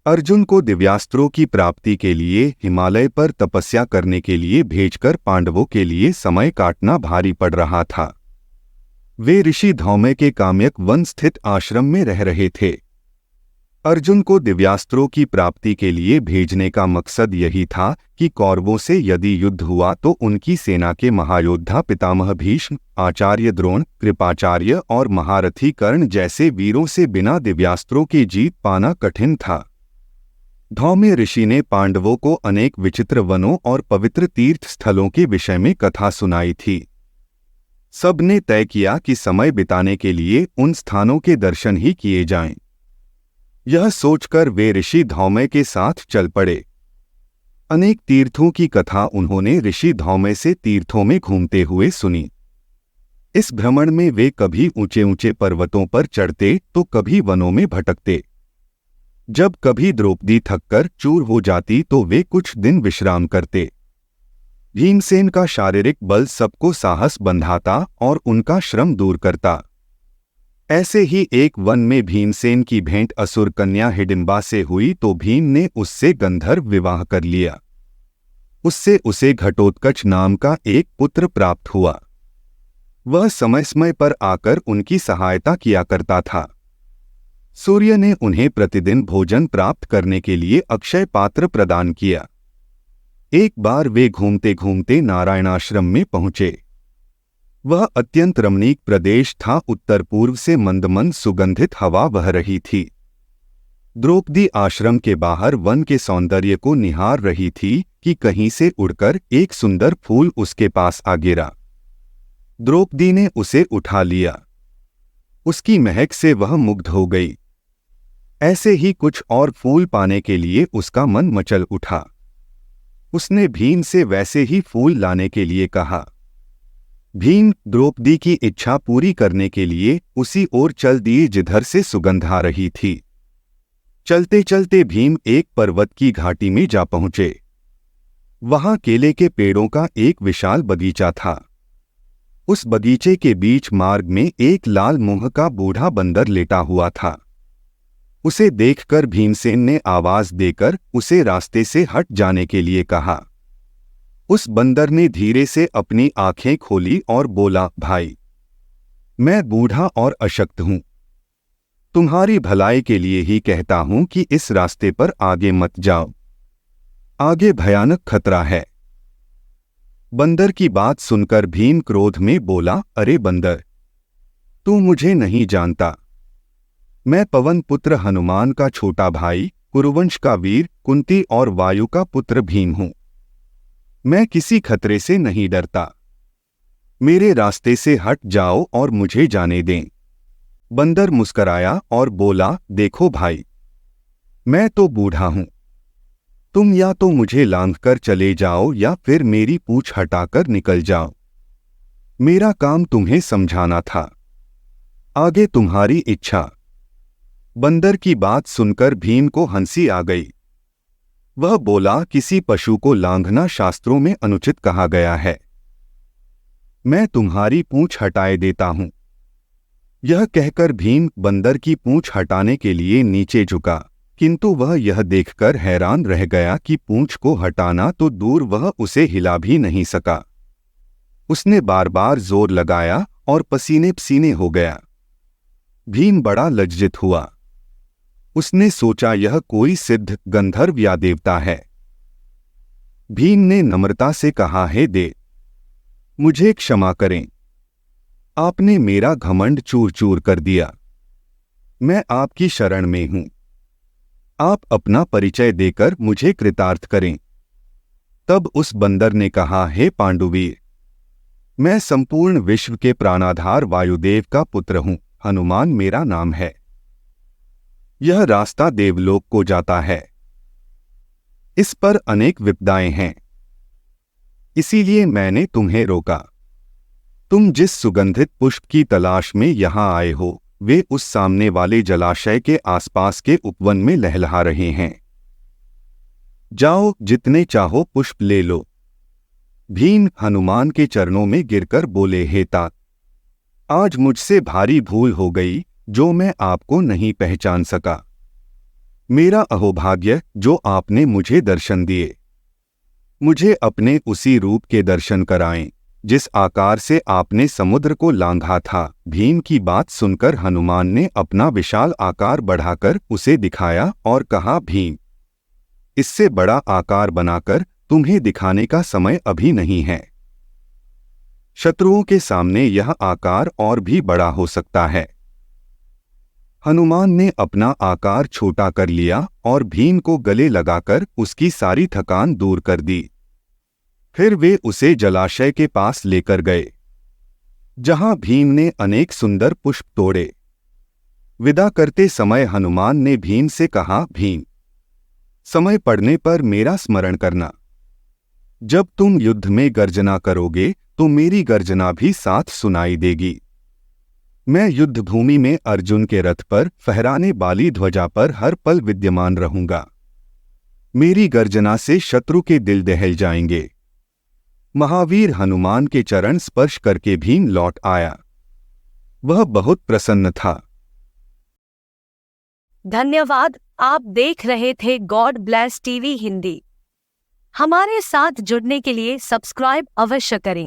अर्जुन को दिव्यास्त्रों की प्राप्ति के लिए हिमालय पर तपस्या करने के लिए भेजकर पांडवों के लिए समय काटना भारी पड़ रहा था। वे ऋषि धौम्य के काम्यक वन स्थित आश्रम में रह रहे थे। अर्जुन को दिव्यास्त्रों की प्राप्ति के लिए भेजने का मकसद यही था कि कौरवों से यदि युद्ध हुआ तो उनकी सेना के महायोद्धा पितामह भीष्म, आचार्य द्रोण, कृपाचार्य और महारथी कर्ण जैसे वीरों से बिना दिव्यास्त्रों के जीत पाना कठिन था। धौम्य ऋषि ने पांडवों को अनेक विचित्र वनों और पवित्र तीर्थ स्थलों के विषय में कथा सुनाई थी। सब ने तय किया कि समय बिताने के लिए उन स्थानों के दर्शन ही किए जाएं। यह सोचकर वे ऋषि धौम्य के साथ चल पड़े। अनेक तीर्थों की कथा उन्होंने ऋषि धौम्य से तीर्थों में घूमते हुए सुनी। इस भ्रमण में वे कभी ऊंचे ऊंचे पर्वतों पर चढ़ते तो कभी वनों में भटकते। जब कभी द्रौपदी थककर चूर हो जाती तो वे कुछ दिन विश्राम करते। भीमसेन का शारीरिक बल सबको साहस बंधाता और उनका श्रम दूर करता। ऐसे ही एक वन में भीमसेन की भेंट असुर कन्या हिडिंबा से हुई तो भीम ने उससे गंधर्व विवाह कर लिया। उससे उसे घटोत्कच नाम का एक पुत्र प्राप्त हुआ। वह समय समय पर आकर उनकी सहायता किया करता था। सूर्य ने उन्हें प्रतिदिन भोजन प्राप्त करने के लिए अक्षय पात्र प्रदान किया। एक बार वे घूमते घूमते नारायणाश्रम में पहुंचे। वह अत्यंत रमणीक प्रदेश था। उत्तर पूर्व से मंदमंद सुगंधित हवा बह रही थी। द्रौपदी आश्रम के बाहर वन के सौंदर्य को निहार रही थी कि कहीं से उड़कर एक सुंदर फूल उसके पास आ गिरा। द्रौपदी ने उसे उठा लिया। उसकी महक से वह मुग्ध हो गई। ऐसे ही कुछ और फूल पाने के लिए उसका मन मचल उठा। उसने भीम से वैसे ही फूल लाने के लिए कहा। भीम द्रौपदी की इच्छा पूरी करने के लिए उसी ओर चल दिए जिधर से सुगंध आ रही थी। चलते चलते भीम एक पर्वत की घाटी में जा पहुंचे। वहां केले के पेड़ों का एक विशाल बगीचा था। उस बगीचे के बीच मार्ग में एक लाल मुंह का बूढ़ा बंदर लेटा हुआ था। उसे देखकर भीमसेन ने आवाज देकर उसे रास्ते से हट जाने के लिए कहा। उस बंदर ने धीरे से अपनी आंखें खोली और बोला, भाई, मैं बूढ़ा और अशक्त हूं। तुम्हारी भलाई के लिए ही कहता हूं कि इस रास्ते पर आगे मत जाओ। आगे भयानक खतरा है। बंदर की बात सुनकर भीम क्रोध में बोला, अरे बंदर, तू मुझे नहीं जानता। मैं पवन पुत्र हनुमान का छोटा भाई, कुरुवंश का वीर, कुंती और वायु का पुत्र भीम हूं। मैं किसी खतरे से नहीं डरता। मेरे रास्ते से हट जाओ और मुझे जाने दें। बंदर मुस्कराया और बोला, देखो भाई, मैं तो बूढ़ा हूं। तुम या तो मुझे लांघकर चले जाओ या फिर मेरी पूंछ हटाकर निकल जाओ। मेरा काम तुम्हें समझाना था। आगे तुम्हारी इच्छा। बंदर की बात सुनकर भीम को हंसी आ गई। वह बोला, किसी पशु को लांघना शास्त्रों में अनुचित कहा गया है। मैं तुम्हारी पूंछ हटाए देता हूं। यह कहकर भीम बंदर की पूंछ हटाने के लिए नीचे झुका, किंतु वह यह देखकर हैरान रह गया कि पूंछ को हटाना तो दूर, वह उसे हिला भी नहीं सका। उसने बार बार जोर लगाया और पसीने पसीने हो गया। भीम बड़ा लज्जित हुआ। उसने सोचा यह कोई सिद्ध गंधर्व या देवता है। भीम ने नम्रता से कहा, हे देव, मुझे क्षमा करें। आपने मेरा घमंड चूर चूर कर दिया। मैं आपकी शरण में हूं। आप अपना परिचय देकर मुझे कृतार्थ करें। तब उस बंदर ने कहा, हे पांडुवीर, मैं संपूर्ण विश्व के प्राणाधार वायुदेव का पुत्र हूं। हनुमान मेरा नाम है। यह रास्ता देवलोक को जाता है। इस पर अनेक विपदाएं हैं। इसीलिए मैंने तुम्हें रोका। तुम जिस सुगंधित पुष्प की तलाश में यहां आए हो, वे उस सामने वाले जलाशय के आसपास के उपवन में लहलहा रहे हैं। जाओ, जितने चाहो पुष्प ले लो। भीम हनुमान के चरणों में गिरकर बोले, हे तात, आज मुझसे भारी भूल हो गई जो मैं आपको नहीं पहचान सका। मेरा अहोभाग्य जो आपने मुझे दर्शन दिए। मुझे अपने उसी रूप के दर्शन कराएं जिस आकार से आपने समुद्र को लांघा था। भीम की बात सुनकर हनुमान ने अपना विशाल आकार बढ़ाकर उसे दिखाया और कहा, भीम, इससे बड़ा आकार बनाकर तुम्हें दिखाने का समय अभी नहीं है। शत्रुओं के सामने यह आकार और भी बड़ा हो सकता है। हनुमान ने अपना आकार छोटा कर लिया और भीम को गले लगाकर उसकी सारी थकान दूर कर दी। फिर वे उसे जलाशय के पास लेकर गए, जहां भीम ने अनेक सुंदर पुष्प तोड़े। विदा करते समय हनुमान ने भीम से कहा, भीम, समय पड़ने पर मेरा स्मरण करना। जब तुम युद्ध में गर्जना करोगे तो मेरी गर्जना भी साथ सुनाई देगी। मैं युद्ध भूमि में अर्जुन के रथ पर फहराने वाली ध्वजा पर हर पल विद्यमान रहूंगा। मेरी गर्जना से शत्रु के दिल दहल जाएंगे। महावीर हनुमान के चरण स्पर्श करके भीम लौट आया। वह बहुत प्रसन्न था। धन्यवाद। आप देख रहे थे गॉड ब्लेस टीवी हिंदी। हमारे साथ जुड़ने के लिए सब्सक्राइब अवश्य करें।